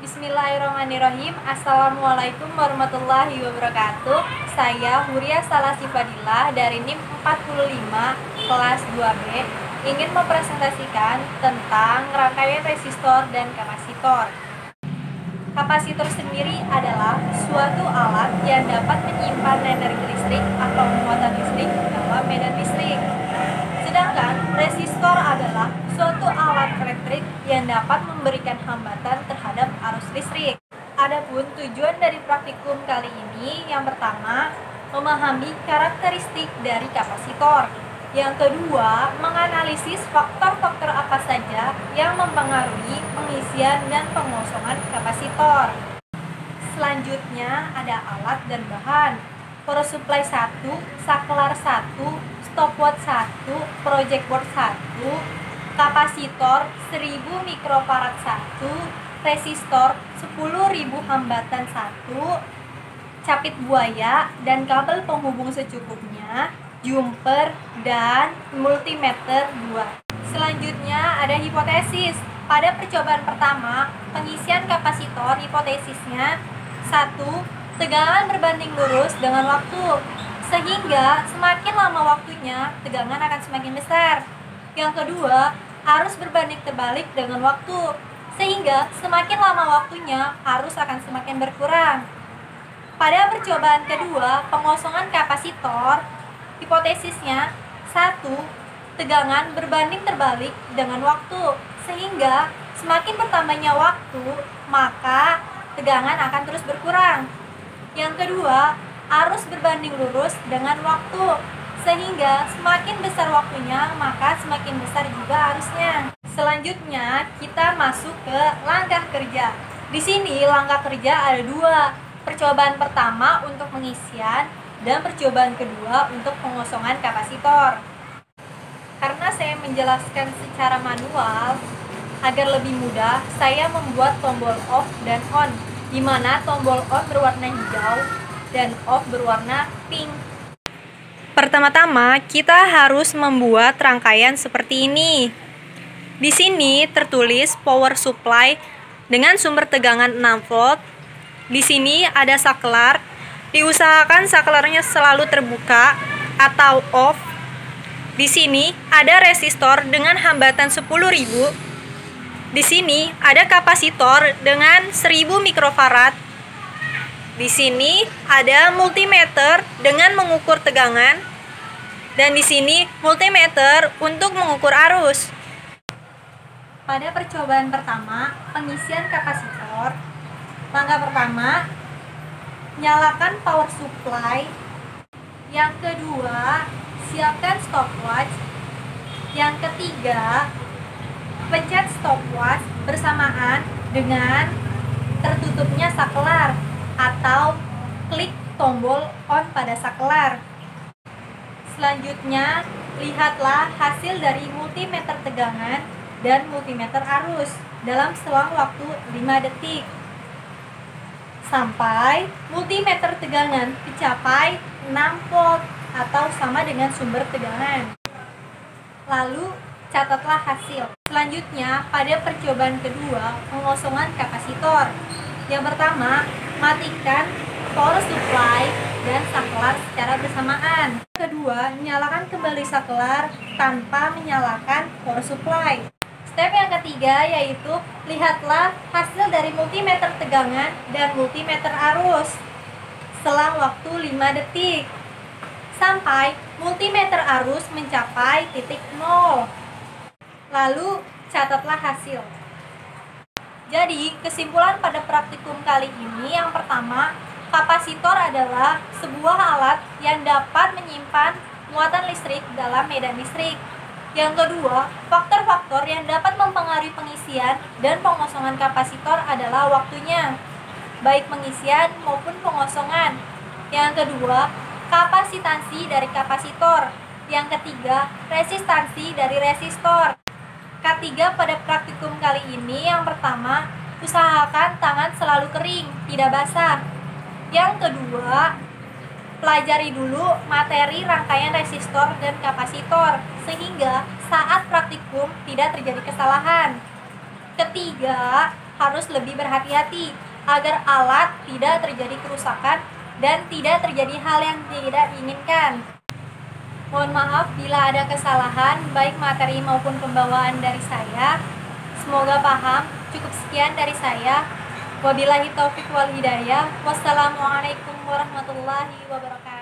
Bismillahirrahmanirrahim. Assalamualaikum warahmatullahi wabarakatuh. Saya Huria Salasi Fadilah dari NIM 45 kelas 2B ingin mempresentasikan tentang rangkaian resistor dan kapasitor. Kapasitor sendiri adalah suatu alat yang dapat menyimpan energi listrik atau muatan listrik dalam medan listrik. Sedangkan resistor adalah suatu alat elektrik yang dapat memberikan hambatan terhadap arus listrik. Adapun tujuan dari praktikum kali ini, yang pertama, memahami karakteristik dari kapasitor. Yang kedua, menganalisis faktor-faktor apa saja yang mempengaruhi pengisian dan pengosongan kapasitor. Selanjutnya ada alat dan bahan. Power supply 1, saklar 1, stopwatch 1, project board 1, kapasitor 1000 mikrofarad 1, resistor 10.000 hambatan 1, capit buaya dan kabel penghubung secukupnya, jumper dan multimeter 2. Selanjutnya ada hipotesis. Pada percobaan pertama, pengisian kapasitor hipotesisnya 1. Tegangan berbanding lurus dengan waktu, sehingga semakin lama waktunya, tegangan akan semakin besar. Yang kedua, arus berbanding terbalik dengan waktu, sehingga semakin lama waktunya, arus akan semakin berkurang. Pada percobaan kedua, pengosongan kapasitor, hipotesisnya 1. Tegangan berbanding terbalik dengan waktu, sehingga semakin bertambahnya waktu, maka tegangan akan terus berkurang. Yang kedua, arus berbanding lurus dengan waktu, sehingga semakin besar waktunya, maka semakin besar juga arusnya. Selanjutnya, kita masuk ke langkah kerja. Di sini langkah kerja ada 2. Percobaan pertama untuk pengisian dan percobaan kedua untuk pengosongan kapasitor. Karena saya menjelaskan secara manual, agar lebih mudah, saya membuat tombol off dan on, di mana tombol on berwarna hijau dan off berwarna pink. Pertama-tama, kita harus membuat rangkaian seperti ini. Di sini tertulis power supply dengan sumber tegangan 6 volt. Di sini ada saklar. Diusahakan saklarnya selalu terbuka atau off. Di sini ada resistor dengan hambatan 10.000. Di sini ada kapasitor dengan 1000 mikrofarad. Di sini ada multimeter dengan mengukur tegangan, dan di sini multimeter untuk mengukur arus. Pada percobaan pertama, pengisian kapasitor, langkah pertama, nyalakan power supply. Yang kedua, siapkan stopwatch. Yang ketiga, pencet stopwatch bersamaan dengan tertutupnya saklar atau klik tombol on pada saklar. Selanjutnya, lihatlah hasil dari multimeter tegangan dan multimeter arus dalam selang waktu 5 detik. Sampai multimeter tegangan mencapai 6 volt atau sama dengan sumber tegangan. Lalu, catatlah hasil. Selanjutnya, pada percobaan kedua, pengosongan kapasitor. Yang pertama, matikan power supply dan saklar secara bersamaan. Kedua, nyalakan kembali saklar tanpa menyalakan power supply. Step yang ketiga yaitu lihatlah hasil dari multimeter tegangan dan multimeter arus selang waktu 5 detik sampai multimeter arus mencapai titik 0. Lalu catatlah hasil. Jadi, kesimpulan pada praktikum kali ini, yang pertama, kapasitor adalah sebuah alat yang dapat menyimpan muatan listrik dalam medan listrik. Yang kedua, faktor-faktor yang dapat mempengaruhi pengisian dan pengosongan kapasitor adalah waktunya, baik pengisian maupun pengosongan. Yang kedua, kapasitansi dari kapasitor. Yang ketiga, resistansi dari resistor. Ketiga, pada praktikum kali ini, yang pertama, usahakan tangan selalu kering, tidak basah. Yang kedua, pelajari dulu materi rangkaian resistor dan kapasitor, sehingga saat praktikum tidak terjadi kesalahan. Ketiga, harus lebih berhati-hati agar alat tidak terjadi kerusakan dan tidak terjadi hal yang tidak diinginkan. Mohon maaf bila ada kesalahan baik materi maupun pembawaan dari saya. Semoga paham. Cukup sekian dari saya. Wabillahi taufik wal hidayah. Wassalamualaikum warahmatullahi wabarakatuh.